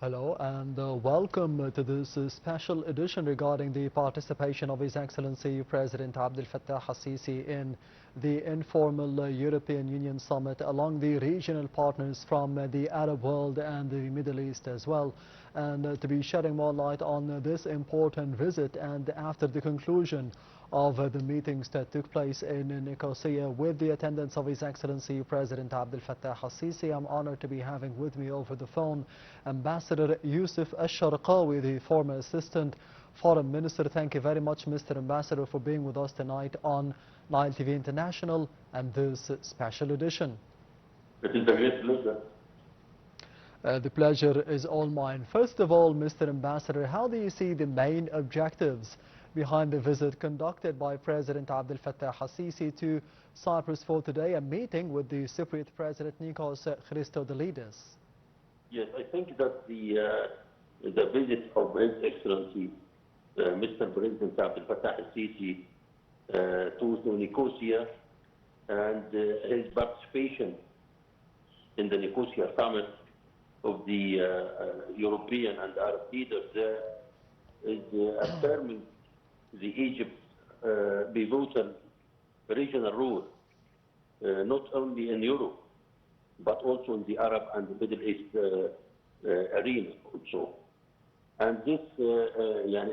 Hello and welcome to this special edition regarding the participation of His Excellency President Abdel Fattah al-Sisi in the informal European Union summit along the regional partners from the Arab world and the Middle East as well. And to be shedding more light on this important visit, and after the conclusion of the meetings that took place in Nicosia with the attendance of His Excellency President Abdel Fattah al-Sisi, I'm honored to be having with me over the phone Ambassador Youssof Ashshrqawy, the former Assistant Foreign Minister. Thank you very much, Mr. Ambassador, for being with us tonight on Nile TV International and this special edition. It is a great pleasure. The pleasure is all mine. First of all, Mr. Ambassador, how do you see the main objectives behind the visit conducted by President Abdel Fattah al-Sisi to Cyprus for today, a meeting with the Cypriot President Nikos Christodoulidis? Yes, I think that the visit of His Excellency Mr. President Abdel Fattah al-Sisi to Nicosia and his participation in the Nicosia summit of the European and Arab leaders there is affirming the Egypt's pivotal regional role, not only in Europe, but also in the Arab and the Middle East arena also. And this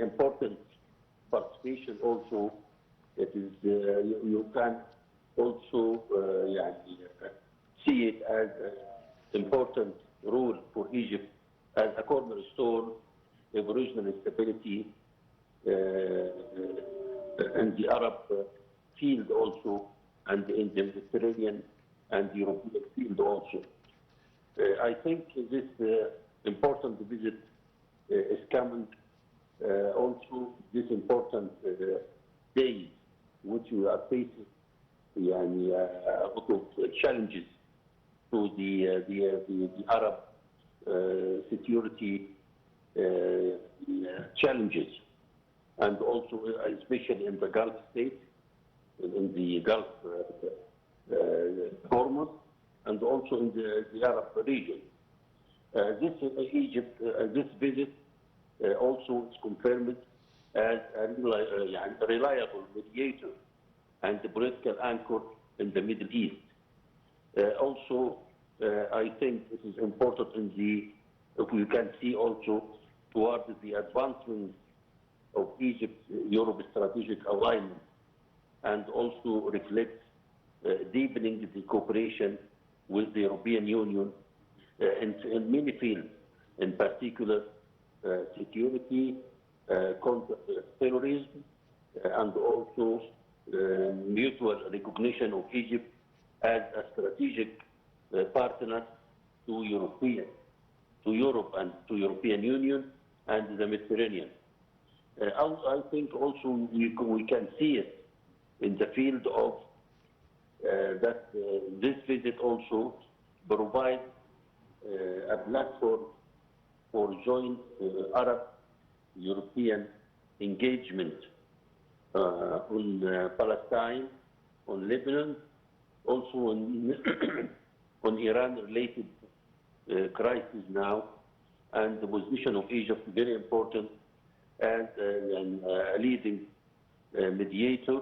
important participation also, it is, you can also see it as an important role for Egypt as a cornerstone of regional stability in the Arab field also, and in the Mediterranean and European field also. I think this important visit is coming also this important day, which we are facing a lot of challenges to the Arab security challenges, and also especially in the Gulf states, in the Gulf Hormuz, and also in the Arab region. This visit also is confirmed as a reliable mediator and the political anchor in the Middle East. Also, I think it is important if we can see also towards the advancement of Egypt-Europe strategic alignment, and also reflects deepening the cooperation with the European Union in many fields, in particular security, counter-terrorism, and also mutual recognition of Egypt as a strategic partner to Europe and to European Union and the Mediterranean. I think also we can see it in the field of that this visit also provides a platform for joint Arab-European engagement on Palestine, on Lebanon, also on Iran-related crisis now, and the position of Egypt very important as a leading mediator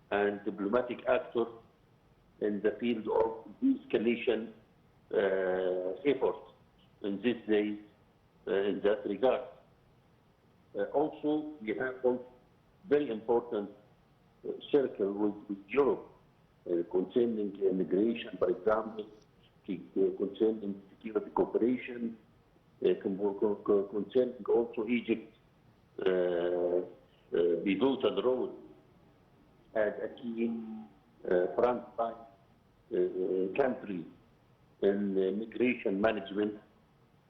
and diplomatic actor in the field of de-escalation efforts in these days in that regard. Also, we have a very important circle with Europe concerning immigration, for example, concerning security cooperation, concerning also Egypt's pivotal role as a key frontline country in migration management,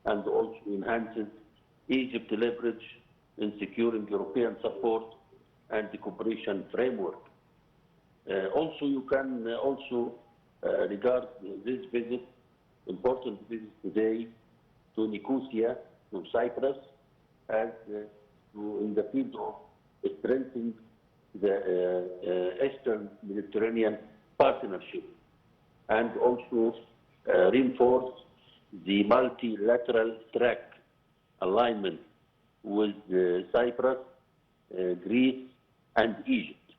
and also enhances Egypt's leverage in securing European support and the cooperation framework. Also, you can also regard this visit, important visit today, to Nicosia, to Cyprus, as in the field of strengthening the Eastern Mediterranean partnership, and also reinforce the multilateral track alignment with Cyprus, Greece, and Egypt,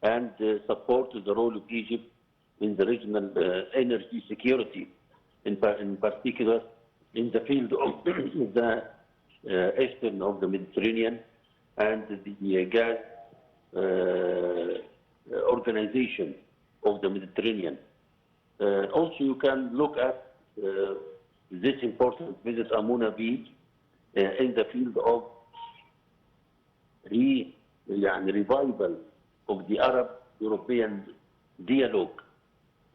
and support the role of Egypt in the regional energy security, in particular in the field of the eastern of the Mediterranean and the gas organization of the Mediterranean. Also, you can look at this important visit Amuna Beach in the field of revival of the Arab-European dialogue.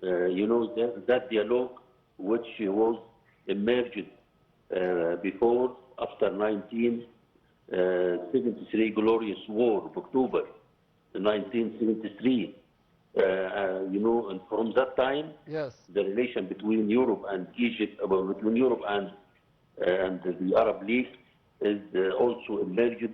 You know, that dialogue which was emerged before, after 1973 glorious war of October 1973. You know, and from that time, Yes. the relation between Europe and Egypt, between Europe and the Arab League, is also emerged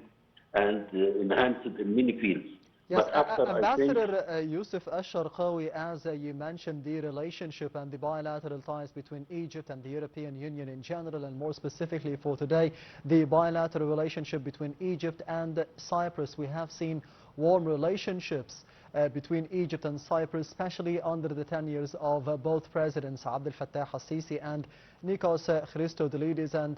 and enhanced in many fields. Yes, But after, Ambassador Youssof Ashshrqawy, as you mentioned, the relationship and the bilateral ties between Egypt and the European Union in general, and more specifically for today, the bilateral relationship between Egypt and Cyprus. We have seen warm relationships between Egypt and Cyprus, especially under the tenures of both presidents, Abdel Fattah al-Sisi and Nikos Christodoulidis, and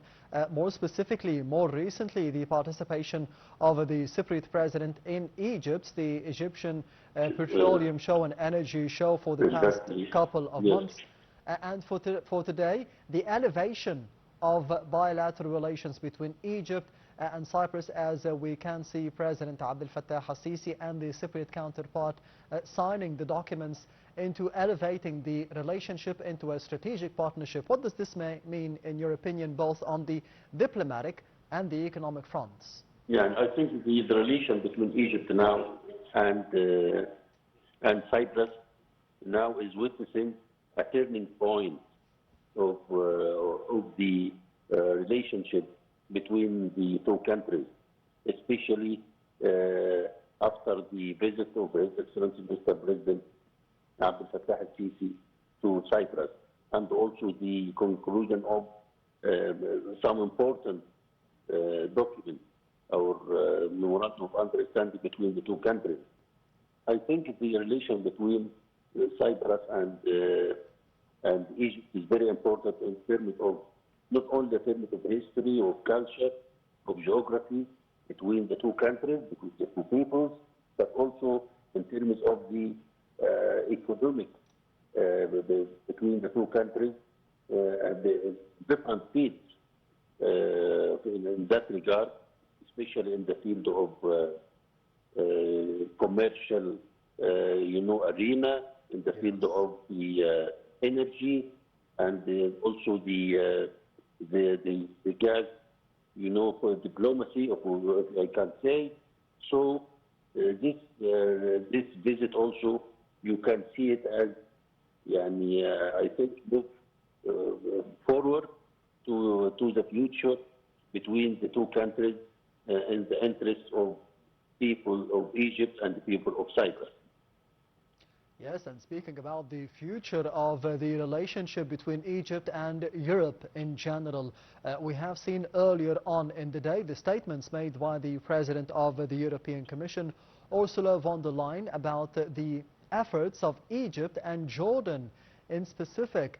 more specifically, more recently, the participation of the Cypriot president in Egypt, the Egyptian petroleum show and energy show for the past couple of months. And for today, the elevation of bilateral relations between Egypt and Cyprus, as we can see President Abdel Fattah al-Sisi and the Cypriot counterpart signing the documents into elevating the relationship into a strategic partnership. What does this mean, in your opinion, both on the diplomatic and the economic fronts? Yeah, and I think the relation between Egypt now and Cyprus now is witnessing a turning point of the relationship between the two countries, especially after the visit of His Excellency Mr. President Abdel Fattah al-Sisi to Cyprus, and also the conclusion of some important documents or memorandum of understanding between the two countries. I think the relation between Cyprus and Egypt is very important in terms of not only in terms of history, of culture, of geography between the two countries, between the two peoples, but also in terms of the economic between the two countries and the different fields in that regard, especially in the field of commercial, arena, in the field of the energy, and also the gas, for diplomacy, if I can say. So this visit also, you can see it as, I think, look forward to the future between the two countries in the interest of people of Egypt and the people of Cyprus. Yes, and speaking about the future of the relationship between Egypt and Europe in general, we have seen earlier on in the day the statements made by the President of the European Commission, Ursula von der Leyen, about the efforts of Egypt and Jordan in specific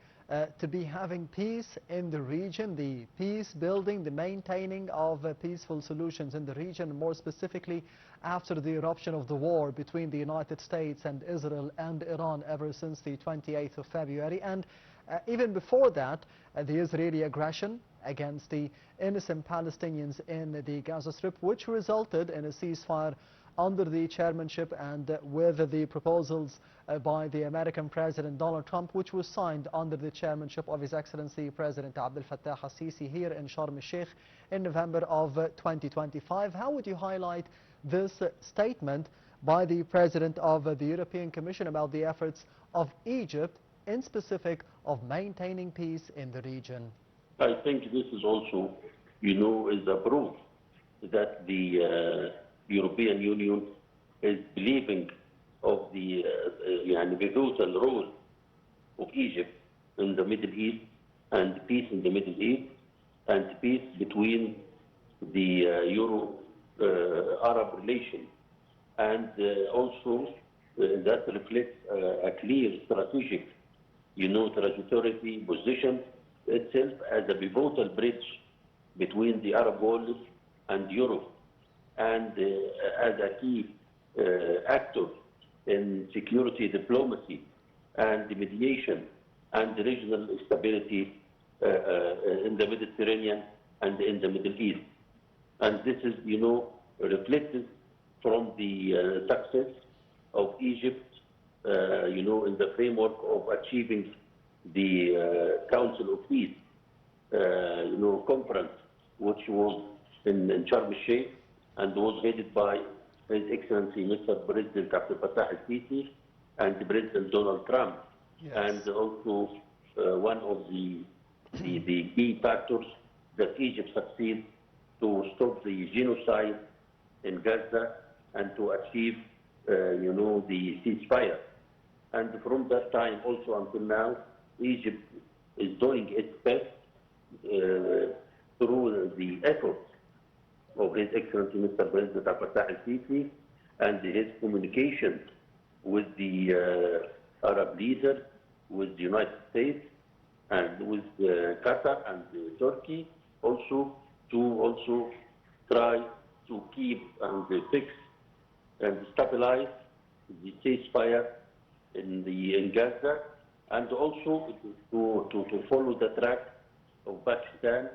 to be having peace in the region, the peace building, the maintaining of peaceful solutions in the region, more specifically after the eruption of the war between the United States and Israel and Iran ever since the 28th of February. And even before that, the Israeli aggression against the innocent Palestinians in the Gaza Strip, which resulted in a ceasefire under the chairmanship and with the proposals by the American President Donald Trump, which was signed under the chairmanship of His Excellency President Abdel Fattah al-Sisi here in Sharm el-Sheikh in November of 2025. How would you highlight this statement by the President of the European Commission about the efforts of Egypt, in specific, of maintaining peace in the region? I think this is also, is a proof that the European Union is believing of the pivotal role of Egypt in the Middle East and peace in the Middle East, and peace between the Euro-Arab relation. And also that reflects a clear strategic, trajectory position itself as a pivotal bridge between the Arab world and Europe, and as a key actor in security diplomacy and mediation and regional stability in the Mediterranean and in the Middle East. And this is, reflected from the success of Egypt, in the framework of achieving the Council of Peace, conference, which was in Sharm el-Sheikh and was headed by His Excellency Mr. President Abdel Fattah al-Sisi and President Donald Trump. Yes. And also one of the key factors that Egypt succeeds to stop the genocide in Gaza and to achieve, the ceasefire. And from that time also until now, Egypt is doing its best through the efforts of His Excellency Mr. President Abdel Fattah al-Sisi and his communication with the Arab leaders, with the United States, and with Qatar and Turkey, also to try to keep and fix and stabilize the ceasefire in Gaza, and also to follow the track of Pakistan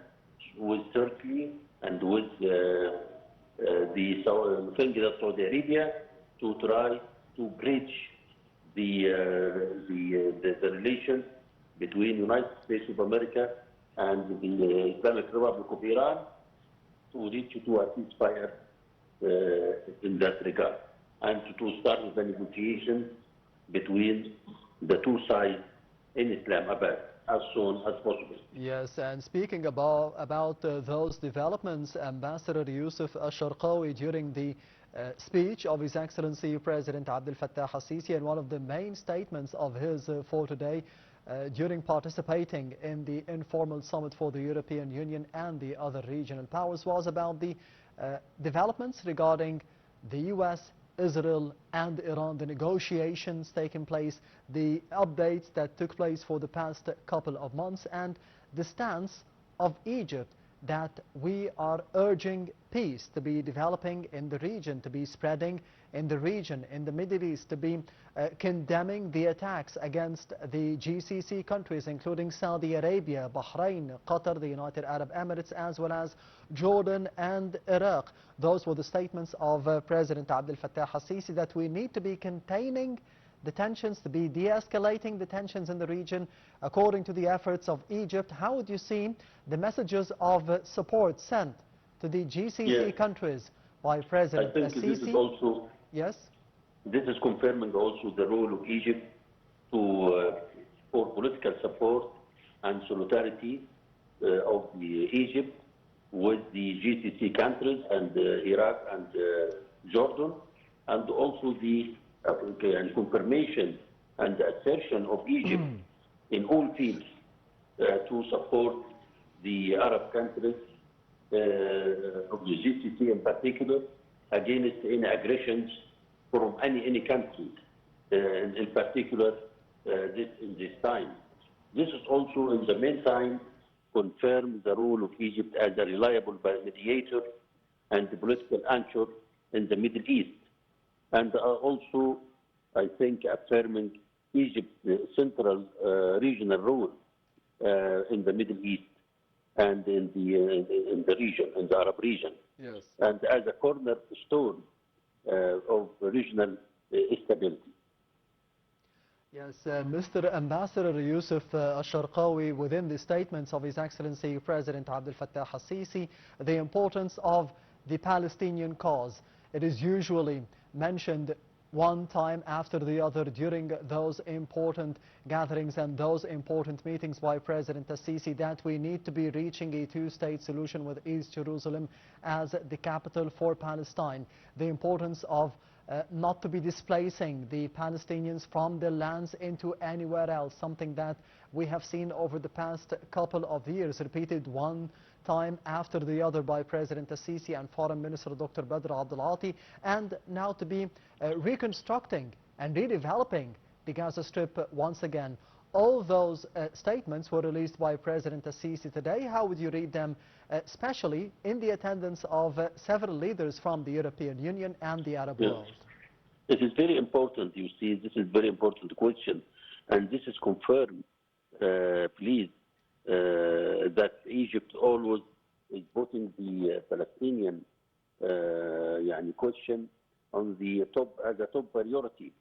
with Turkey and with the Saudi Arabia to try to bridge the relations between United States of America and the Islamic Republic of Iran to reach to a ceasefire in that regard, and to start the negotiations between the two sides in Islamabad as soon as possible. Yes, and speaking about those developments, Ambassador Youssof Ashshrqawy, during the speech of His Excellency President Abdel Fattah al-Sisi, and one of the main statements of his for today during participating in the informal summit for the European Union and the other regional powers, was about the developments regarding the US, Israel and Iran, the negotiations taking place, the updates that took place for the past couple of months, and the stance of Egypt that we are urging peace to be developing in the region, to be spreading in the region, in the Middle East, to be condemning the attacks against the GCC countries, including Saudi Arabia, Bahrain, Qatar, the United Arab Emirates, as well as Jordan and Iraq. Those were the statements of President Abdel Fattah al-Sisi, that we need to be containing the tensions, to be de-escalating the tensions in the region according to the efforts of Egypt. How would you see the messages of support sent to the GCC countries by President I think al-Sisi? This is also, yes, this is confirming also the role of Egypt for political support and solidarity of Egypt with the GCC countries and Iraq and Jordan, and also the confirmation and assertion of Egypt in all fields to support the Arab countries of the GCC in particular against any aggressions from any country, in particular in this time. This is also in the meantime confirm the role of Egypt as a reliable mediator and political anchor in the Middle East, and also, I think, affirming Egypt's central regional role in the Middle East and in the region, in the Arab region, yes, and as a cornerstone of regional stability. Yes, Mr. Ambassador Youssof Ashshrqawy, within the statements of His Excellency President Abdel Fattah al-Sisi, the importance of the Palestinian cause. It is usually mentioned one time after the other during those important gatherings and those important meetings by President al-Sisi, that we need to be reaching a two-state solution with East Jerusalem as the capital for Palestine. The importance of not to be displacing the Palestinians from their lands into anywhere else, something that we have seen over the past couple of years, repeated one time after the other by President Assisi and Foreign Minister Dr. Badr Abdulati, and now to be reconstructing and redeveloping the Gaza Strip once again. All those statements were released by President Assisi today. How would you read them, especially in the attendance of several leaders from the European Union and the Arab world? It is very important, you see, this is very important question, and this is confirmed, please, that Egypt always is putting the Palestinian question on the top, as a top priority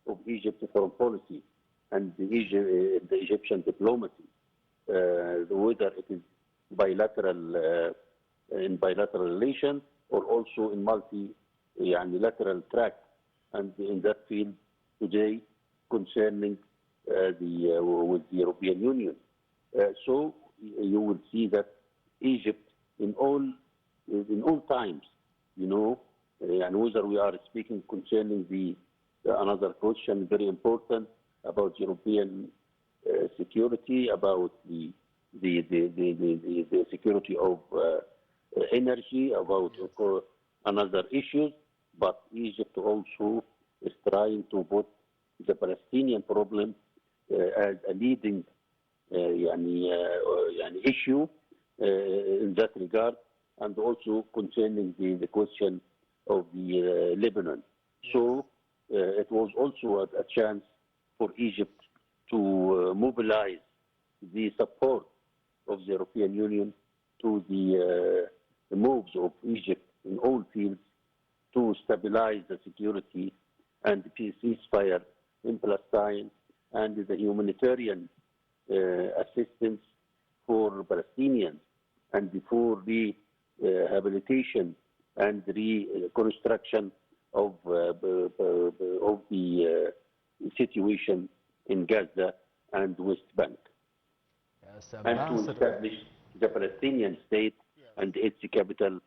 of Egypt's foreign policy and the Egyptian diplomacy, whether it is bilateral in bilateral relations or also in multilateral track, and in that field today concerning with the European Union. So you will see that Egypt in all times, and whether we are speaking concerning another question very important about European security, about the security of energy, about another issues, but Egypt also is trying to put the Palestinian problem as a leading issue in that regard, and also concerning the question of the Lebanon. So it was also a chance for Egypt to mobilize the support of the European Union to the moves of Egypt in all fields to stabilize the security and the ceasefire in Palestine, and the humanitarian assistance for Palestinians, and for rehabilitation and reconstruction of the situation in Gaza and West Bank. Yes, and to establish the Palestinian state and its capital,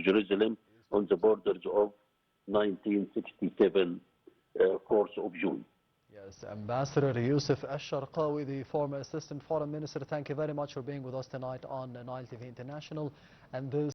Jerusalem, on the borders of 1967, 4th of June. Yes, Ambassador Youssof Ashshrqawy, the former Assistant Foreign Minister, thank you very much for being with us tonight on Nile TV International. And this